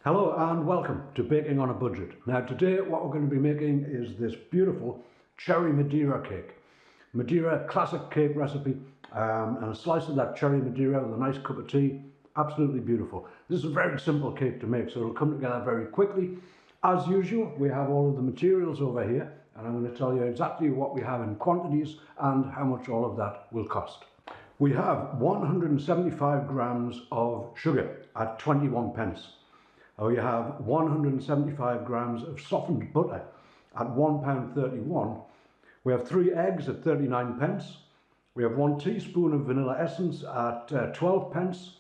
Hello and welcome to Baking on a Budget. Now today what we're going to be making is this beautiful cherry Madeira cake. Madeira classic cake recipe, and a slice of that cherry Madeira with a nice cup of tea. Absolutely beautiful. This is a very simple cake to make, so it'll come together very quickly. As usual, we have all of the materials over here, and I'm going to tell you exactly what we have in quantities and how much all of that will cost. We have 175 grams of sugar at 21 pence. We have 175 grams of softened butter at £1.31. We have 3 eggs at 39 pence. We have 1 teaspoon of vanilla essence at 12 pence.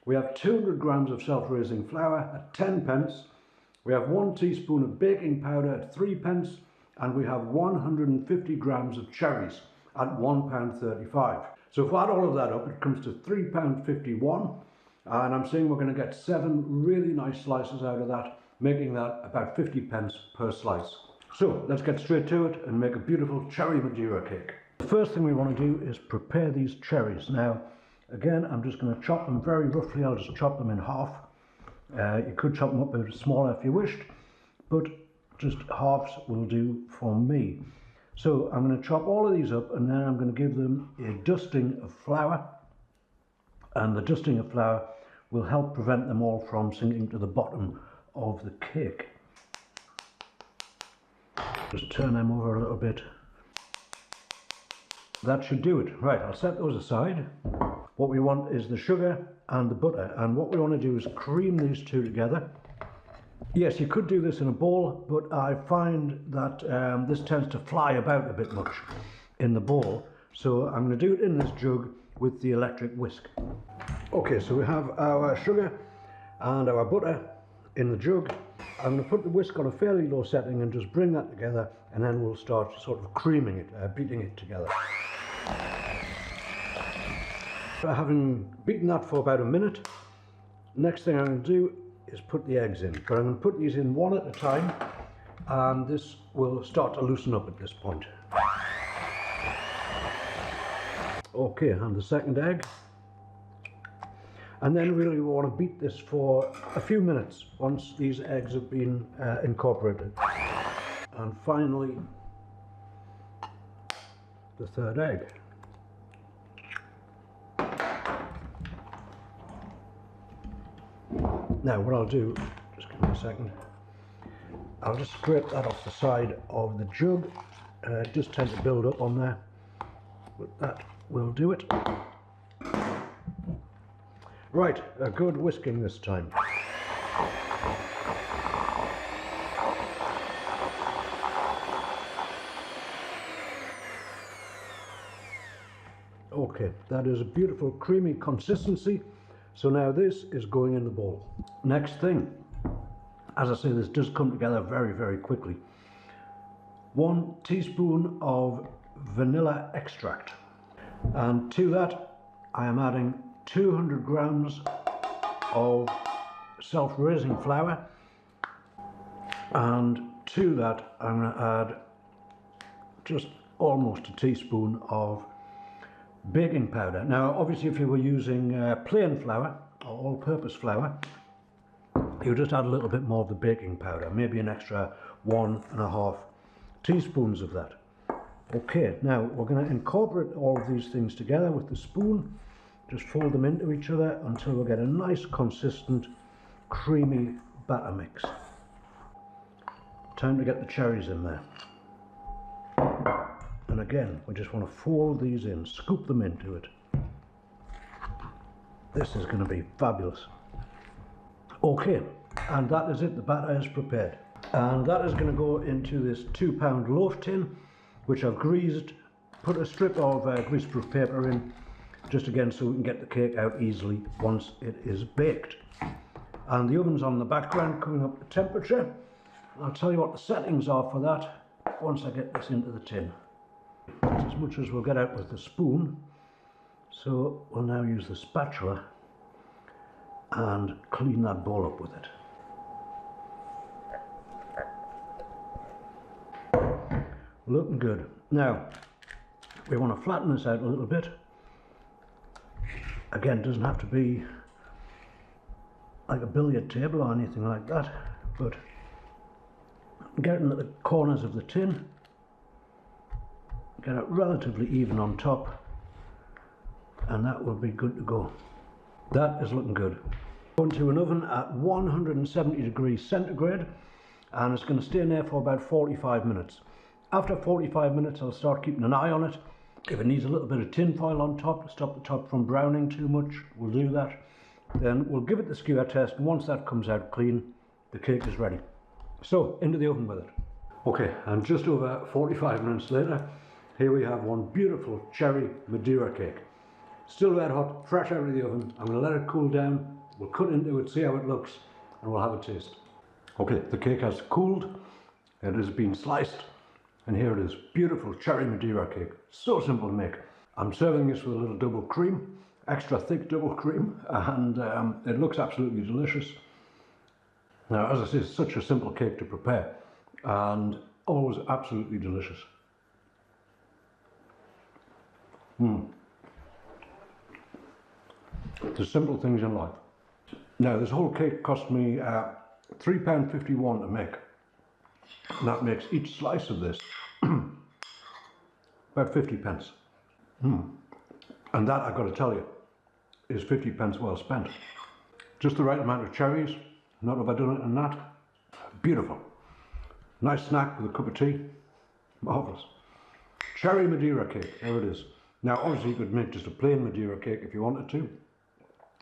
We have 200 grams of self-raising flour at 10 pence. We have 1 teaspoon of baking powder at 3 pence. And we have 150 grams of cherries at £1.35. So if we add all of that up, it comes to £3.51. And I'm saying we're going to get 7 really nice slices out of that, making that about 50 pence per slice. So let's get straight to it and make a beautiful cherry Madeira cake. The first thing we want to do is prepare these cherries. Now, again, I'm just going to chop them very roughly. I'll just chop them in half. You could chop them up a bit smaller if you wished, but just halves will do for me. So I'm going to chop all of these up, and then I'm going to give them a dusting of flour. And the dusting of flour will help prevent them all from sinking to the bottom of the cake. Just turn them over a little bit. That should do it. Right, I'll set those aside. What we want is the sugar and the butter, and what we want to do is cream these two together. Yes, you could do this in a bowl, but I find that this tends to fly about a bit much in the bowl, so I'm going to do it in this jug with the electric whisk. Okay, so we have our sugar and our butter in the jug. I'm going to put the whisk on a fairly low setting and just bring that together, and then we'll start sort of creaming it, beating it together. Having beaten that for about a minute, next thing I'm going to do is put the eggs in. But I'm going to put these in one at a time, and this will start to loosen up at this point. Okay, and the second egg. And then really we want to beat this for a few minutes once these eggs have been incorporated. And finally, the third egg. Now what I'll do, just give me a second, I'll just scrape that off the side of the jug. It does tend to build up on there, but that will do it. Right, a good whisking this time. Okay, that is a beautiful creamy consistency. So now this is going in the bowl. Next thing, as I say, this does come together very, very quickly. 1 teaspoon of vanilla extract. And to that, I am adding 200 grams of self-raising flour, and to that I'm going to add just almost a teaspoon of baking powder. Now obviously if you were using plain flour or all-purpose flour, you just add a little bit more of the baking powder, maybe an extra 1.5 teaspoons of that. Okay, now we're going to incorporate all of these things together with the spoon. Just fold them into each other until we get a nice, consistent, creamy batter mix. Time to get the cherries in there. And again, we just want to fold these in, scoop them into it. This is going to be fabulous. Okay, and that is it. The batter is prepared. And that is going to go into this 2-pound loaf tin, which I've greased, put a strip of greaseproof paper in, just again so we can get the cake out easily once it is baked. And the oven's on the background coming up to temperature. I'll tell you what the settings are for that once I get this into the tin. That's as much as we'll get out with the spoon, so we'll now use the spatula and clean that bowl up with it. Looking good. Now we want to flatten this out a little bit. Again, it doesn't have to be like a billiard table or anything like that, but get it into the corners of the tin, get it relatively even on top, and that will be good to go. That is looking good. Going to an oven at 170 degrees centigrade, and it's going to stay in there for about 45 minutes. After 45 minutes I'll start keeping an eye on it. If it needs a little bit of tin foil on top to stop the top from browning too much, we'll do that. Then we'll give it the skewer test, and once that comes out clean, the cake is ready. So, into the oven with it. Okay, and just over 45 minutes later, here we have one beautiful cherry Madeira cake. Still red hot, fresh out of the oven. I'm going to let it cool down, we'll cut into it, see how it looks, and we'll have a taste. Okay, the cake has cooled, it has been sliced, and here it is, beautiful cherry Madeira cake. So simple to make. I'm serving this with a little double cream, extra thick double cream, and it looks absolutely delicious. Now, as I say, it's such a simple cake to prepare, and always absolutely delicious. The simple things in life. Now, this whole cake cost me £3.51 to make. And that makes each slice of this about 50 pence. And that, I've got to tell you, is 50 pence well spent. Just the right amount of cherries, not have I done it in that. Beautiful. Nice snack with a cup of tea. Marvellous. Cherry Madeira cake, there it is. Now, obviously you could make just a plain Madeira cake if you wanted to.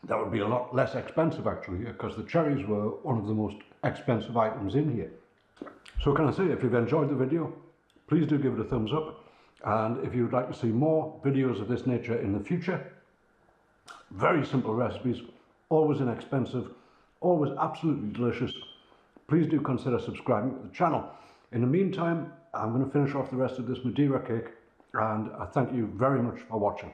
That would be a lot less expensive actually, because the cherries were one of the most expensive items in here. So can I say, if you've enjoyed the video, please do give it a thumbs up, and if you would like to see more videos of this nature in the future, very simple recipes, always inexpensive, always absolutely delicious, please do consider subscribing to the channel. In the meantime, I'm going to finish off the rest of this Madeira cake, and I thank you very much for watching.